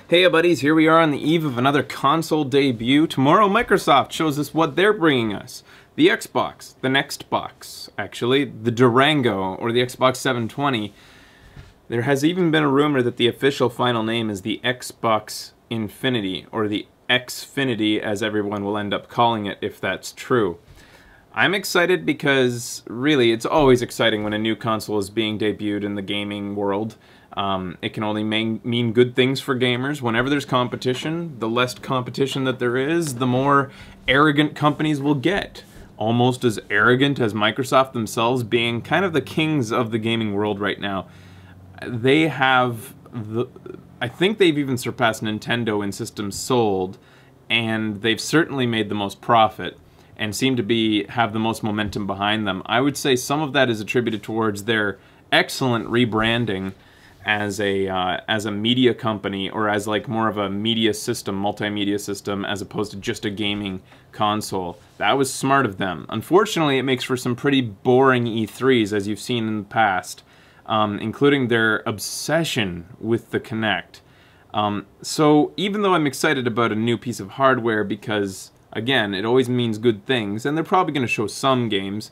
Hey buddies, here we are on the eve of another console debut. Tomorrow Microsoft shows us what they're bringing us. The Xbox, the NeXtbox, actually, the Durango, or the Xbox 720. There has even been a rumor that the official final name is the Xbox Infinity, or the Xfinity as everyone will end up calling it if that's true. I'm excited because, really, it's always exciting when a new console is being debuted in the gaming world. It can only mean good things for gamers. Whenever there's competition, the less competition that there is, the more arrogant companies will get. Almost as arrogant as Microsoft themselves, being kind of the kings of the gaming world right now. They have, I think they've even surpassed Nintendo in systems sold, and they've certainly made the most profit and seem to have the most momentum behind them. I would say some of that is attributed towards their excellent rebranding as a media company, or as like more of a media system, multimedia system, as opposed to just a gaming console. That was smart of them. Unfortunately, it makes for some pretty boring E3s, as you've seen in the past, including their obsession with the Kinect. So even though I'm excited about a new piece of hardware, because again, it always means good things, and they're probably going to show some games,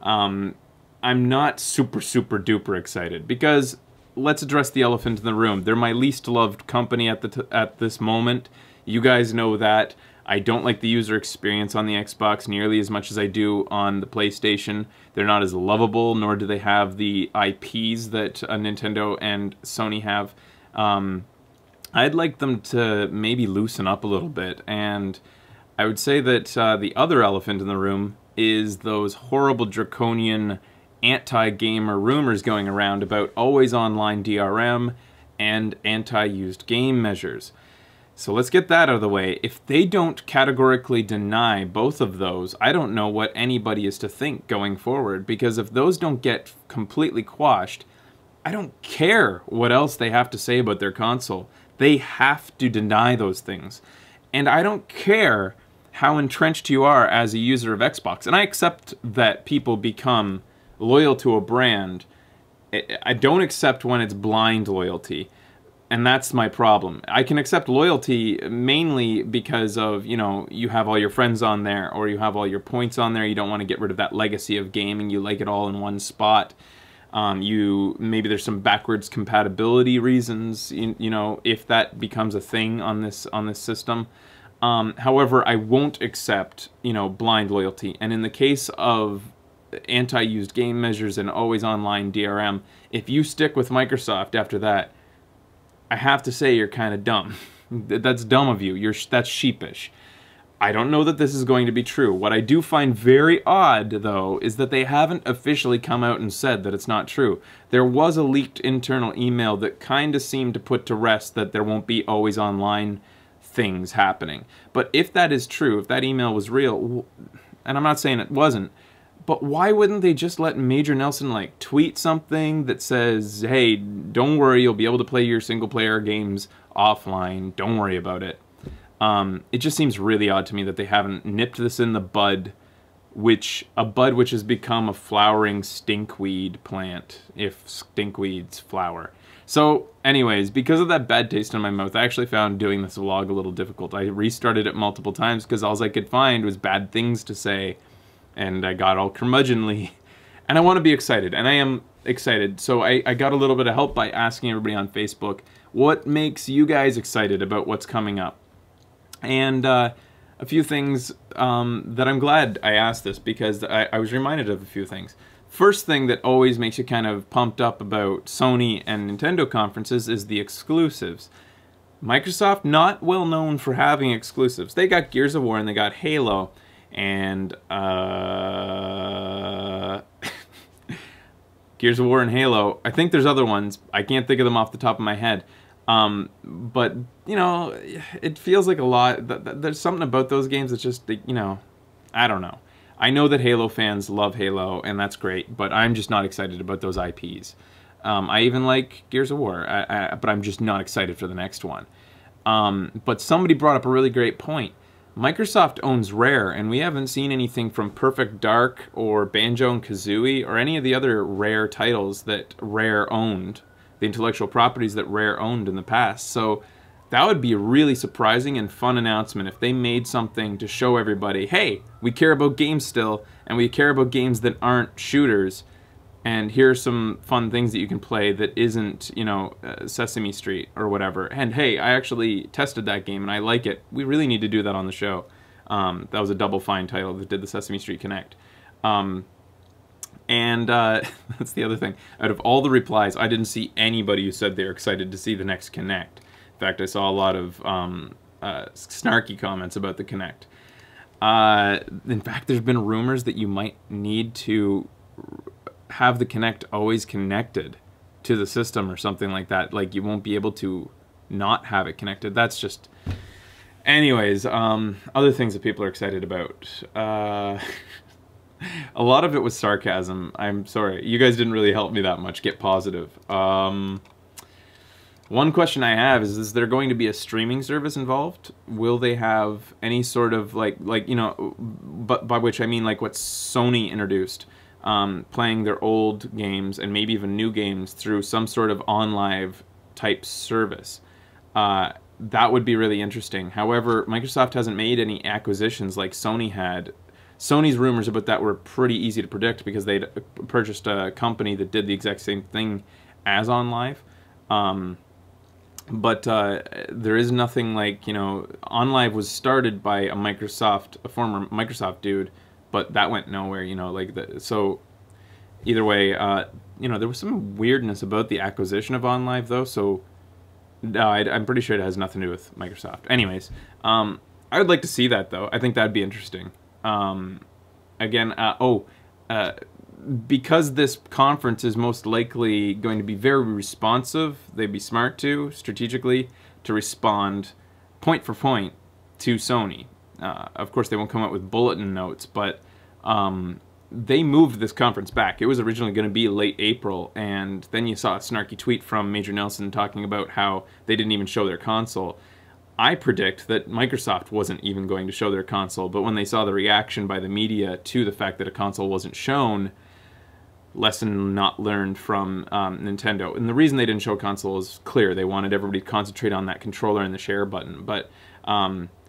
I'm not super duper excited, because let's address the elephant in the room. They're my least loved company at this moment. You guys know that. I don't like the user experience on the Xbox nearly as much as I do on the PlayStation. They're not as lovable, nor do they have the IPs that Nintendo and Sony have. I'd like them to maybe loosen up a little bit, and I would say that the other elephant in the room is those horrible draconian anti-gamer rumors going around about always online DRM and anti-used game measures. So let's get that out of the way. If they don't categorically deny both of those, I don't know what anybody is to think going forward, because if those don't get completely quashed, I don't care what else they have to say about their console. They have to deny those things. And I don't care how entrenched you are as a user of Xbox. And I accept that people become loyal to a brand. I don't accept when it's blind loyalty, and that's my problem. I can accept loyalty mainly because of, you know, you have all your friends on there, or you have all your points on there. You don't want to get rid of that legacy of gaming. You like it all in one spot. Maybe there's some backwards compatibility reasons, you know, if that becomes a thing on this system. However, I won't accept, you know, blind loyalty. And in the case of anti-used game measures and always online DRM, if you stick with Microsoft after that, I have to say you're kind of dumb. That's dumb of you. That's sheepish. I don't know that this is going to be true. What I do find very odd, though, is that they haven't officially come out and said that it's not true. There was a leaked internal email that kind of seemed to put to rest that there won't be always online things happening. But if that is true, if that email was real, and I'm not saying it wasn't, but why wouldn't they just let Major Nelson, like, tweet something that says, hey, don't worry, you'll be able to play your single-player games offline, don't worry about it. It just seems really odd to me that they haven't nipped this in the bud, which has become a flowering stinkweed plant, if stinkweeds flower. So, anyways, because of that bad taste in my mouth, I actually found doing this vlog a little difficult. I restarted it multiple times because all I could find was bad things to say, and I got all curmudgeonly, and I want to be excited, and I am excited. So I got a little bit of help by asking everybody on Facebook, what makes you guys excited about what's coming up? And a few things that I'm glad I asked this, because I was reminded of a few things. First thing that always makes you kind of pumped up about Sony and Nintendo conferences is the exclusives. Microsoft, not well known for having exclusives. They got Gears of War and they got Halo, and Gears of War and Halo. I think there's other ones. I can't think of them off the top of my head. But, you know, it feels like a lot. There's something about those games that's just, you know, I don't know. I know that Halo fans love Halo, and that's great, but I'm just not excited about those IPs. I even like Gears of War, but I'm just not excited for the next one. But somebody brought up a really great point. Microsoft owns Rare, and we haven't seen anything from Perfect Dark or Banjo and Kazooie or any of the other Rare titles that Rare owned, the intellectual properties that Rare owned in the past. So That would be a really surprising and fun announcement if they made something to show everybody, hey, we care about games still, and we care about games that aren't shooters, and here are some fun things that you can play that isn't, you know, Sesame Street or whatever. And hey, I actually tested that game and I like it. We really need to do that on the show. That was a Double Fine title that did the Sesame Street Connect. That's the other thing. Out of all the replies, I didn't see anybody who said they were excited to see the next Connect. In fact, I saw a lot of snarky comments about the Connect. In fact, there's been rumors that you might need to have the Connect always connected to the system or something like that. Like, you won't be able to not have it connected. That's just... Anyways, other things that people are excited about. A lot of it was sarcasm. I'm sorry. You guys didn't really help me that much get positive. One question I have is there going to be a streaming service involved? Will they have any sort of, like you know, but by which I mean like what Sony introduced, playing their old games and maybe even new games through some sort of OnLive type service? That would be really interesting. However, Microsoft hasn't made any acquisitions like Sony had. Sony's rumors about that were pretty easy to predict because they'd purchased a company that did the exact same thing as OnLive. But there is nothing like, you know, OnLive was started by a former Microsoft dude, but that went nowhere, you know, like so either way, you know, there was some weirdness about the acquisition of OnLive though, so no, I'm pretty sure it has nothing to do with Microsoft. Anyways, I would like to see that though. I think that'd be interesting. Because this conference is most likely going to be very responsive, they'd be smart strategically, to respond point for point to Sony. Of course, they won't come out with bulletin notes, but they moved this conference back. It was originally going to be late April, and then you saw a snarky tweet from Major Nelson talking about how they didn't even show their console. I predict that Microsoft wasn't even going to show their console, but when they saw the reaction by the media to the fact that a console wasn't shown, lesson not learned from Nintendo. And the reason they didn't show a console is clear. They wanted everybody to concentrate on that controller and the share button. But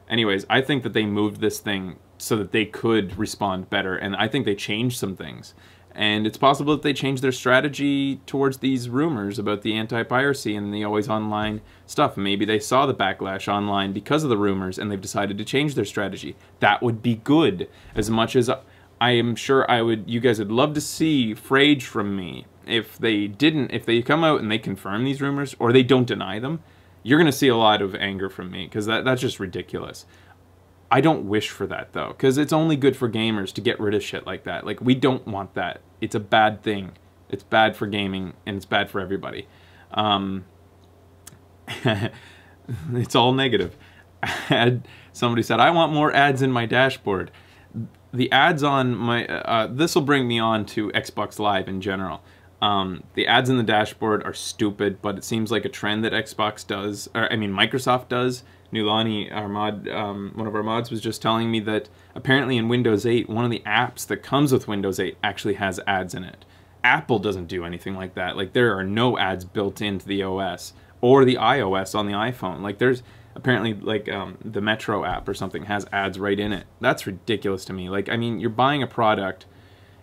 anyways, I think that they moved this thing so that they could respond better, and I think they changed some things. And it's possible that they changed their strategy towards these rumors about the anti-piracy and the always online stuff. Maybe they saw the backlash online because of the rumors and they've decided to change their strategy. That would be good. As much as I am sure you guys would love to see frage from me. If they come out and they confirm these rumors or they don't deny them, you're going to see a lot of anger from me because that's just ridiculous. I don't wish for that, though, because it's only good for gamers to get rid of shit like that. Like, we don't want that. It's a bad thing. It's bad for gaming, and it's bad for everybody. It's all negative. Somebody said, I want more ads in my dashboard. The ads on my... this will bring me on to Xbox Live in general. The ads in the dashboard are stupid, but it seems like a trend that Microsoft does. Nulani, our mod, one of our mods, was just telling me that apparently in Windows 8, one of the apps that comes with Windows 8 actually has ads in it. Apple doesn't do anything like that. Like, there are no ads built into the OS or the iOS on the iPhone. Like, there's apparently, like, the Metro app or something has ads right in it. That's ridiculous to me. Like, I mean, you're buying a product.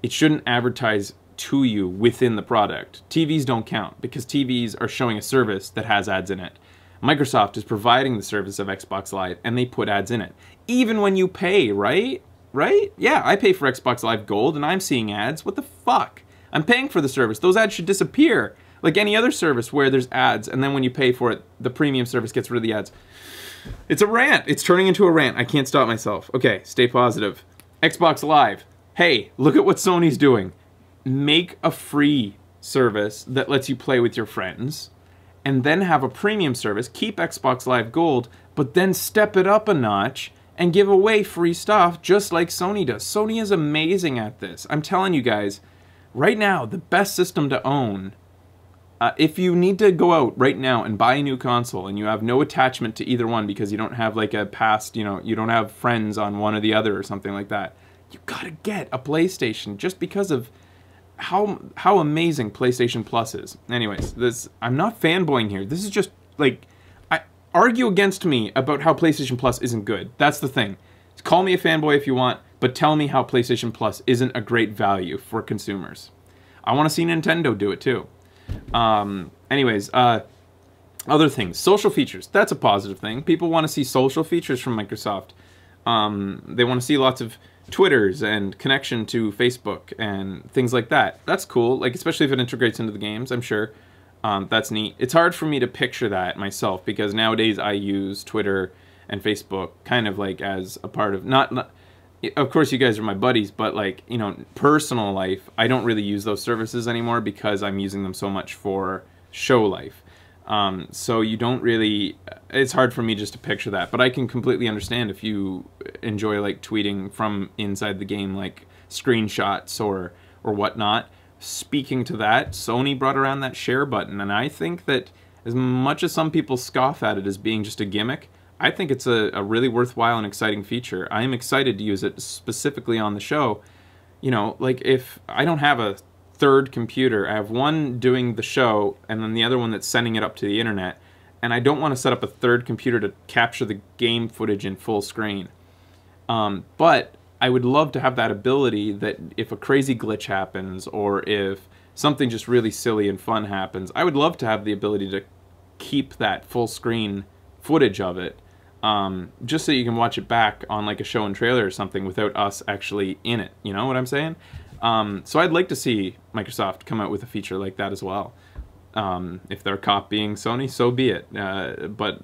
It shouldn't advertise to you within the product. TVs don't count because TVs are showing a service that has ads in it. Microsoft is providing the service of Xbox Live, and they put ads in it. Even when you pay, right? Right? Yeah, I pay for Xbox Live Gold, and I'm seeing ads. What the fuck? I'm paying for the service. Those ads should disappear. Like any other service where there's ads, and then when you pay for it, the premium service gets rid of the ads. It's a rant. It's turning into a rant. I can't stop myself. Okay, stay positive. Xbox Live. Hey, look at what Sony's doing. Make a free service that lets you play with your friends, and then have a premium service, keep Xbox Live Gold, but then step it up a notch and give away free stuff just like Sony does. Sony is amazing at this. I'm telling you guys, right now, the best system to own, if you need to go out right now and buy a new console and you have no attachment to either one because you don't have like a past, you don't have friends on one or the other or something like that, you gotta get a PlayStation just because of how amazing PlayStation Plus is. Anyways, I'm not fanboying here. This is just like argue against me about how PlayStation Plus isn't good. That's the thing. Call me a fanboy if you want, but tell me how PlayStation Plus isn't a great value for consumers. I want to see Nintendo do it too. Anyways, other things. Social features. That's a positive thing. People want to see social features from Microsoft. They want to see lots of Twitters and connection to Facebook and things like that. That's cool, like especially if it integrates into the games, I'm sure. That's neat. It's hard for me to picture that myself because nowadays I use Twitter and Facebook kind of like as a part of, not of course you guys are my buddies, but like, you know, personal life, I don't really use those services anymore because I'm using them so much for show life. So you don't really, it's hard for me just to picture that, but I can completely understand if you enjoy like tweeting from inside the game, like screenshots or whatnot. Speaking to that, Sony brought around that share button, and I think that as much as some people scoff at it as being just a gimmick, I think it's a really worthwhile and exciting feature. I am excited to use it specifically on the show. You know, like if I don't have a third computer, I have one doing the show and then the other one that's sending it up to the internet, and I don't want to set up a third computer to capture the game footage in full screen. But I would love to have that ability that if a crazy glitch happens or if something just really silly and fun happens, I would love to have the ability to keep that full screen footage of it, just so you can watch it back on like a show and trailer or something without us actually in it. You know what I'm saying? So I'd like to see Microsoft come out with a feature like that as well. If they're copying Sony, so be it. But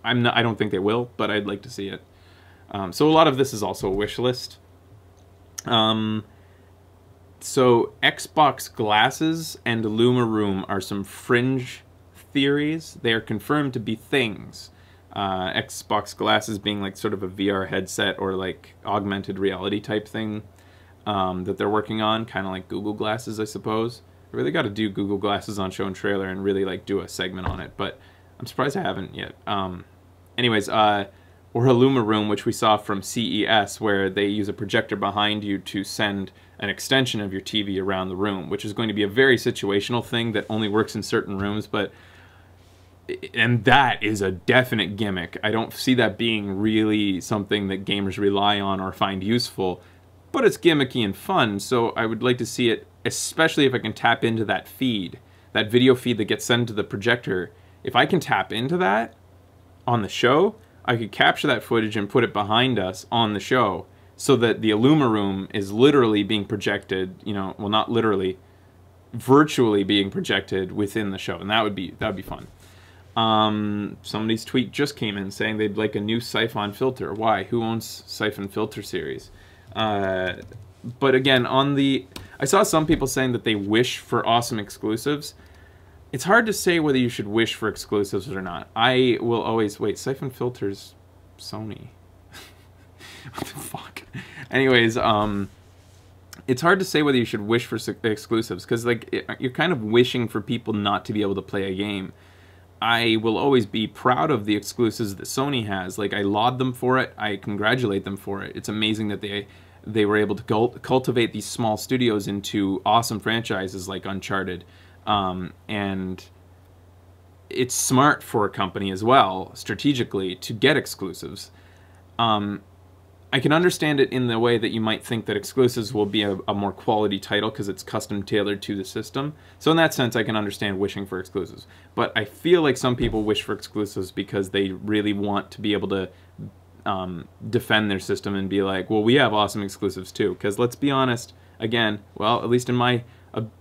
I don't think they will, but I'd like to see it. So a lot of this is also a wish list. So Xbox glasses and Luma Room are some fringe theories. They are confirmed to be things. Xbox glasses being like sort of a VR headset or like augmented reality type thing that they're working on, kind of like Google Glasses, I suppose. I really got to do Google Glasses on show and trailer and really like do a segment on it, but I'm surprised I haven't yet. Anyways, or a Luma Room, which we saw from CES, where they use a projector behind you to send an extension of your TV around the room, which is going to be a very situational thing that only works in certain rooms, and that is a definite gimmick. I don't see that being really something that gamers rely on or find useful, but it's gimmicky and fun, so I would like to see it, especially if I can tap into that feed, that video feed that gets sent to the projector. If I can tap into that on the show, I could capture that footage and put it behind us on the show so that the Illuma Room is literally being projected, you know, well, not literally, virtually being projected within the show, and that would be fun. Somebody's tweet just came in saying they'd like a new Siphon filter. Why? Who owns Siphon filter series? But again, I saw some people saying that they wish for awesome exclusives. It's hard to say whether you should wish for exclusives or not. I will always wait. Siphon filters, Sony. What the fuck? Anyways, it's hard to say whether you should wish for exclusives because like you're kind of wishing for people not to be able to play a game. I will always be proud of the exclusives that Sony has. Like I laud them for it. I congratulate them for it. It's amazing that they were able to cultivate these small studios into awesome franchises like Uncharted. And it's smart for a company as well, strategically, to get exclusives. I can understand it in the way that you might think that exclusives will be a more quality title because it's custom tailored to the system. So in that sense, I can understand wishing for exclusives. But I feel like some people wish for exclusives because they really want to be able to defend their system and be like, well, we have awesome exclusives too. Because let's be honest, again, well, at least in my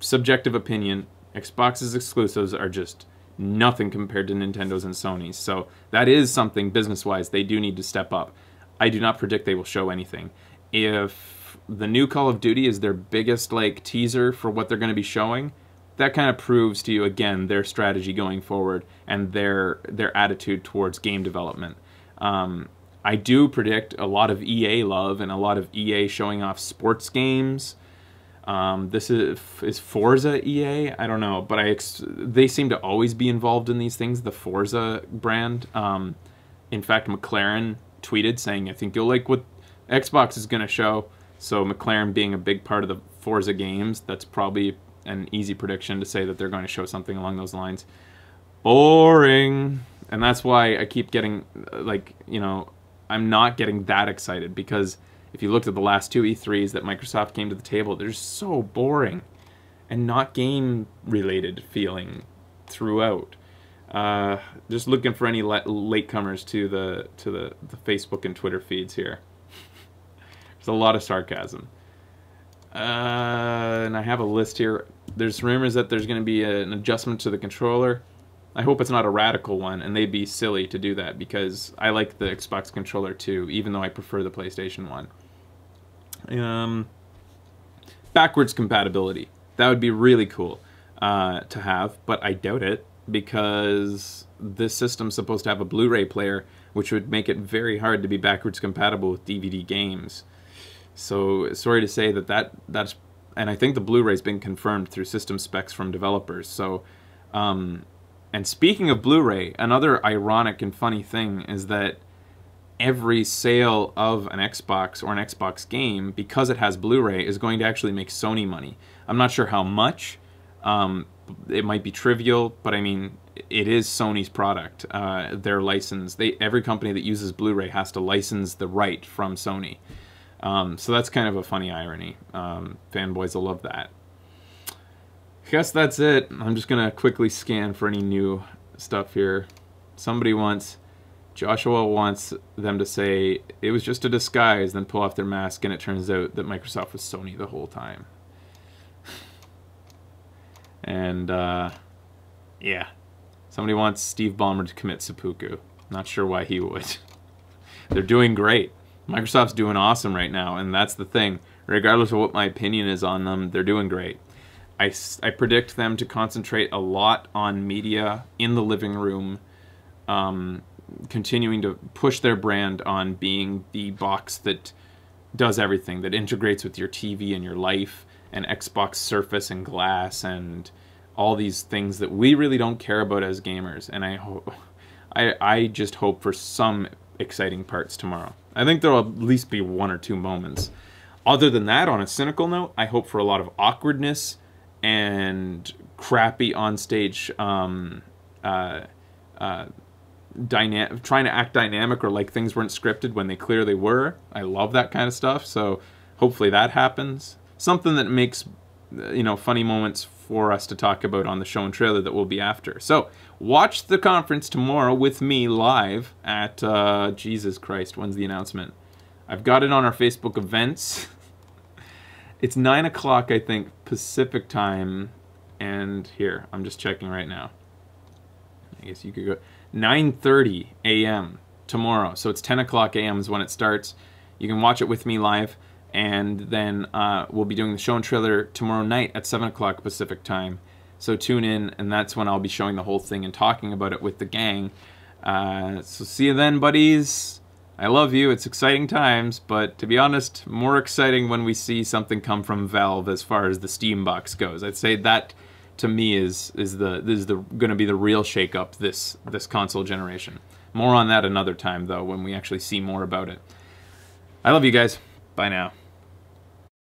subjective opinion, Xbox's exclusives are just nothing compared to Nintendo's and Sony's. So that is something business-wise they do need to step up. I do not predict they will show anything. If the new Call of Duty is their biggest like teaser for what they're going to be showing, that kind of proves to you again their strategy going forward and their attitude towards game development. I do predict a lot of EA love and a lot of EA showing off sports games. This is Forza EA? I don't know, but they seem to always be involved in these things, the Forza brand. In fact, McLaren tweeted saying, I think you'll like what Xbox is going to show. So McLaren being a big part of the Forza games, that's probably an easy prediction to say that they're going to show something along those lines. Boring. And that's why I keep getting, like, you know, I'm not getting that excited, because if you looked at the last 2 E3s that Microsoft came to the table, they're so boring and not game-related feeling throughout. Just looking for any latecomers to the Facebook and Twitter feeds here. There's a lot of sarcasm. And I have a list here. There's rumors that there's going to be an adjustment to the controller. I hope it's not a radical one, and they'd be silly to do that, because I like the Xbox controller too, even though I prefer the PlayStation one. Backwards compatibility. That would be really cool to have, but I doubt it, because this system's supposed to have a Blu-ray player, which would make it very hard to be backwards compatible with DVD games. So sorry to say that's, and I think the Blu-ray's been confirmed through system specs from developers. So, and speaking of Blu-ray, another ironic and funny thing is that every sale of an Xbox or an Xbox game, because it has Blu-ray, is going to actually make Sony money. I'm not sure how much. It might be trivial, but I mean, it is Sony's product. Their license. Every company that uses Blu-ray has to license the right from Sony. So that's kind of a funny irony. Fanboys will love that. I guess that's it. I'm just going to quickly scan for any new stuff here. Joshua wants them to say, it was just a disguise, then pull off their mask, and it turns out that Microsoft was Sony the whole time. And, yeah. Somebody wants Steve Ballmer to commit seppuku. Not sure why he would. They're doing great. Microsoft's doing awesome right now, and that's the thing. Regardless of what my opinion is on them, they're doing great. I predict them to concentrate a lot on media in the living room, continuing to push their brand on being the box that does everything, that integrates with your TV and your life, and Xbox Surface and Glass, and all these things that we really don't care about as gamers. And I just hope for some exciting parts tomorrow. I think there'll at least be 1 or 2 moments. Other than that, on a cynical note, I hope for a lot of awkwardness and crappy onstage trying to act dynamic, or like things weren't scripted when they clearly were. I love that kind of stuff, so hopefully that happens. Something that makes, you know, funny moments for us to talk about on the show and trailer that will be after. So watch the conference tomorrow with me live at Jesus Christ, when's the announcement? I've got it on our Facebook events. It's 9 o'clock, I think, Pacific time. And here, I'm just checking right now. I guess you could go 9:30 a.m. tomorrow. So it's 10 o'clock a.m. is when it starts. You can watch it with me live. And then we'll be doing the show and trailer tomorrow night at 7 o'clock Pacific time. So tune in, and that's when I'll be showing the whole thing and talking about it with the gang. So see you then, buddies. I love you. It's exciting times, but to be honest, more exciting when we see something come from Valve as far as the Steam box goes. I'd say that, to me, is going to be the real shakeup this console generation. More on that another time, though, when we actually see more about it. I love you guys. Bye now.